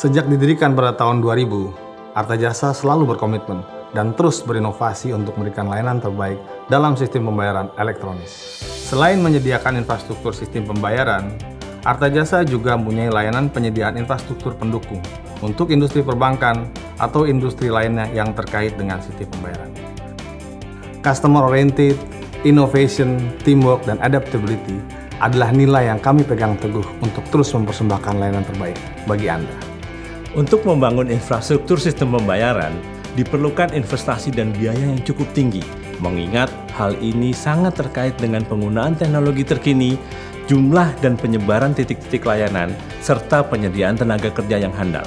Sejak didirikan pada tahun 2000, Arta Jasa selalu berkomitmen dan terus berinovasi untuk memberikan layanan terbaik dalam sistem pembayaran elektronis. Selain menyediakan infrastruktur sistem pembayaran, Arta Jasa juga mempunyai layanan penyediaan infrastruktur pendukung untuk industri perbankan atau industri lainnya yang terkait dengan sistem pembayaran. Customer oriented, innovation, teamwork, dan adaptability adalah nilai yang kami pegang teguh untuk terus mempersembahkan layanan terbaik bagi Anda. Untuk membangun infrastruktur sistem pembayaran, diperlukan investasi dan biaya yang cukup tinggi. Mengingat hal ini sangat terkait dengan penggunaan teknologi terkini, jumlah dan penyebaran titik-titik layanan, serta penyediaan tenaga kerja yang handal.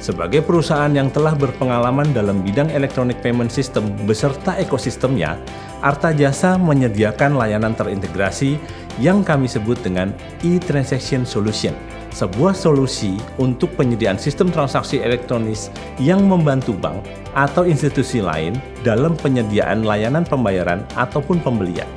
Sebagai perusahaan yang telah berpengalaman dalam bidang electronic payment system beserta ekosistemnya, Arta Jasa menyediakan layanan terintegrasi yang kami sebut dengan e-transaction solution, sebuah solusi untuk penyediaan sistem transaksi elektronis yang membantu bank atau institusi lain dalam penyediaan layanan pembayaran ataupun pembelian.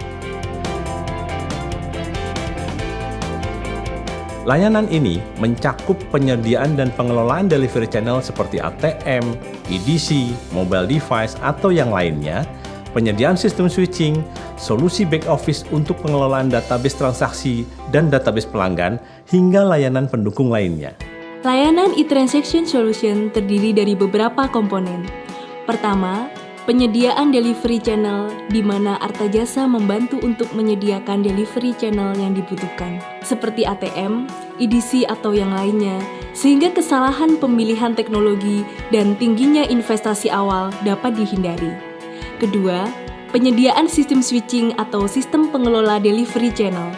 Layanan ini mencakup penyediaan dan pengelolaan delivery channel seperti ATM, EDC, mobile device, atau yang lainnya, penyediaan sistem switching, solusi back office untuk pengelolaan database transaksi dan database pelanggan, hingga layanan pendukung lainnya. Layanan e-transaction solution terdiri dari beberapa komponen. Pertama, penyediaan delivery channel di mana Arta Jasa membantu untuk menyediakan delivery channel yang dibutuhkan, seperti ATM, EDC atau yang lainnya, sehingga kesalahan pemilihan teknologi dan tingginya investasi awal dapat dihindari. Kedua, penyediaan sistem switching atau sistem pengelola delivery channel,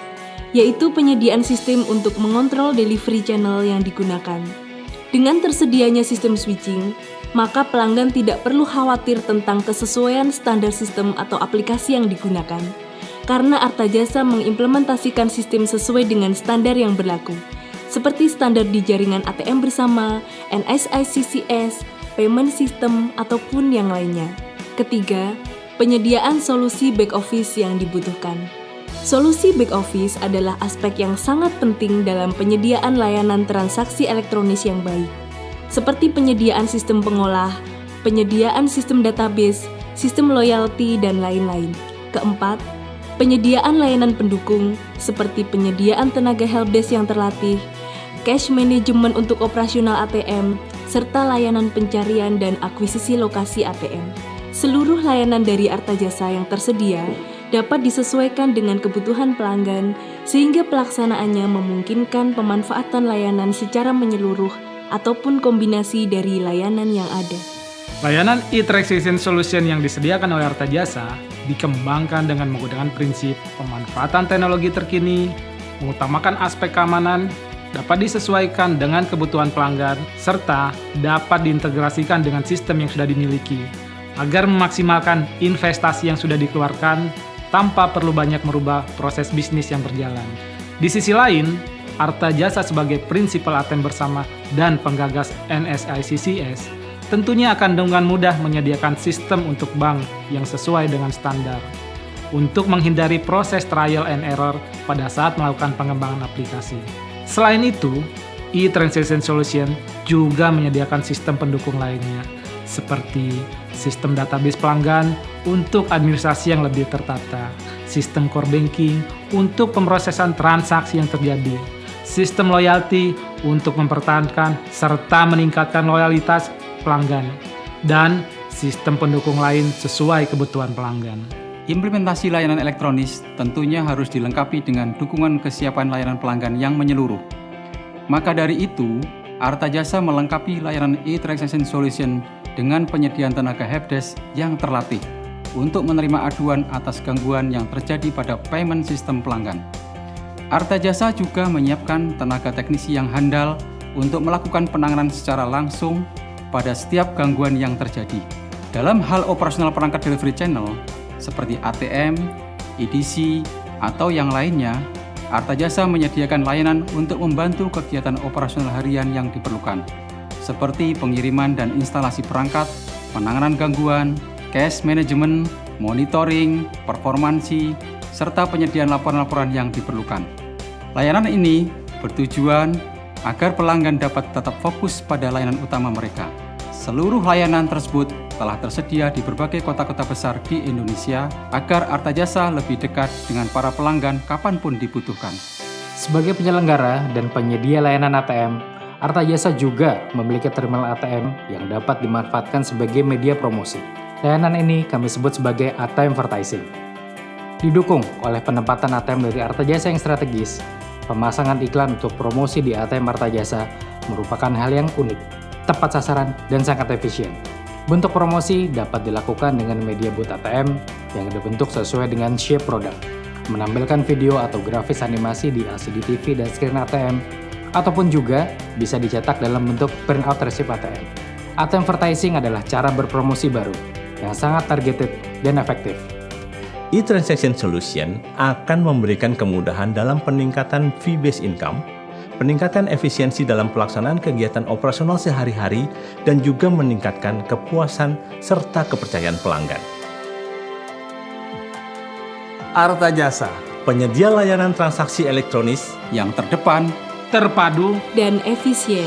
yaitu penyediaan sistem untuk mengontrol delivery channel yang digunakan. Dengan tersedianya sistem switching, maka pelanggan tidak perlu khawatir tentang kesesuaian standar sistem atau aplikasi yang digunakan, karena Arta Jasa mengimplementasikan sistem sesuai dengan standar yang berlaku, seperti standar di jaringan ATM bersama, NSI CCS, payment system, ataupun yang lainnya. Ketiga, penyediaan solusi back office yang dibutuhkan. Solusi back office adalah aspek yang sangat penting dalam penyediaan layanan transaksi elektronis yang baik, seperti penyediaan sistem pengolah, penyediaan sistem database, sistem loyalty, dan lain-lain. Keempat, penyediaan layanan pendukung seperti penyediaan tenaga helpdesk yang terlatih, cash management untuk operasional ATM, serta layanan pencarian dan akuisisi lokasi ATM. Seluruh layanan dari Arta Jasa yang tersedia dapat disesuaikan dengan kebutuhan pelanggan sehingga pelaksanaannya memungkinkan pemanfaatan layanan secara menyeluruh ataupun kombinasi dari layanan yang ada. Layanan e-transaction solution yang disediakan oleh Arta Jasa dikembangkan dengan menggunakan prinsip pemanfaatan teknologi terkini, mengutamakan aspek keamanan, dapat disesuaikan dengan kebutuhan pelanggan, serta dapat diintegrasikan dengan sistem yang sudah dimiliki, agar memaksimalkan investasi yang sudah dikeluarkan tanpa perlu banyak merubah proses bisnis yang berjalan. Di sisi lain, Arta Jasa sebagai prinsipal ATM bersama dan penggagas NSI CCS tentunya akan dengan mudah menyediakan sistem untuk bank yang sesuai dengan standar untuk menghindari proses trial and error pada saat melakukan pengembangan aplikasi. Selain itu, e-transaction solution juga menyediakan sistem pendukung lainnya seperti sistem database pelanggan untuk administrasi yang lebih tertata, sistem core banking untuk pemrosesan transaksi yang terjadi, sistem loyalty untuk mempertahankan serta meningkatkan loyalitas pelanggan, dan sistem pendukung lain sesuai kebutuhan pelanggan. Implementasi layanan elektronis tentunya harus dilengkapi dengan dukungan kesiapan layanan pelanggan yang menyeluruh. Maka dari itu, Arta Jasa melengkapi layanan e-transaction solution dengan penyediaan tenaga helpdesk yang terlatih untuk menerima aduan atas gangguan yang terjadi pada payment system pelanggan. Arta Jasa juga menyiapkan tenaga teknisi yang handal untuk melakukan penanganan secara langsung pada setiap gangguan yang terjadi. Dalam hal operasional perangkat delivery channel seperti ATM, EDC, atau yang lainnya, Arta Jasa menyediakan layanan untuk membantu kegiatan operasional harian yang diperlukan, seperti pengiriman dan instalasi perangkat, penanganan gangguan, cash management, monitoring, performansi, serta penyediaan laporan-laporan yang diperlukan. Layanan ini bertujuan agar pelanggan dapat tetap fokus pada layanan utama mereka. Seluruh layanan tersebut telah tersedia di berbagai kota-kota besar di Indonesia agar Artajasa lebih dekat dengan para pelanggan kapanpun dibutuhkan. Sebagai penyelenggara dan penyedia layanan ATM, Artajasa juga memiliki terminal ATM yang dapat dimanfaatkan sebagai media promosi. Layanan ini kami sebut sebagai ATM Advertising. Didukung oleh penempatan ATM dari Artajasa yang strategis, pemasangan iklan untuk promosi di ATM Artajasa merupakan hal yang unik, tepat sasaran, dan sangat efisien. Bentuk promosi dapat dilakukan dengan media booth ATM yang dibentuk sesuai dengan shape produk, menampilkan video atau grafis animasi di LCD TV dan screen ATM, ataupun juga bisa dicetak dalam bentuk printout resip ATM. ATM Advertising adalah cara berpromosi baru yang sangat targeted dan efektif. E-Transaction Solution akan memberikan kemudahan dalam peningkatan fee-based income, peningkatan efisiensi dalam pelaksanaan kegiatan operasional sehari-hari, dan juga meningkatkan kepuasan serta kepercayaan pelanggan. Artajasa, Penyedia layanan transaksi elektronis Yang terdepan, Terpadu dan efisien.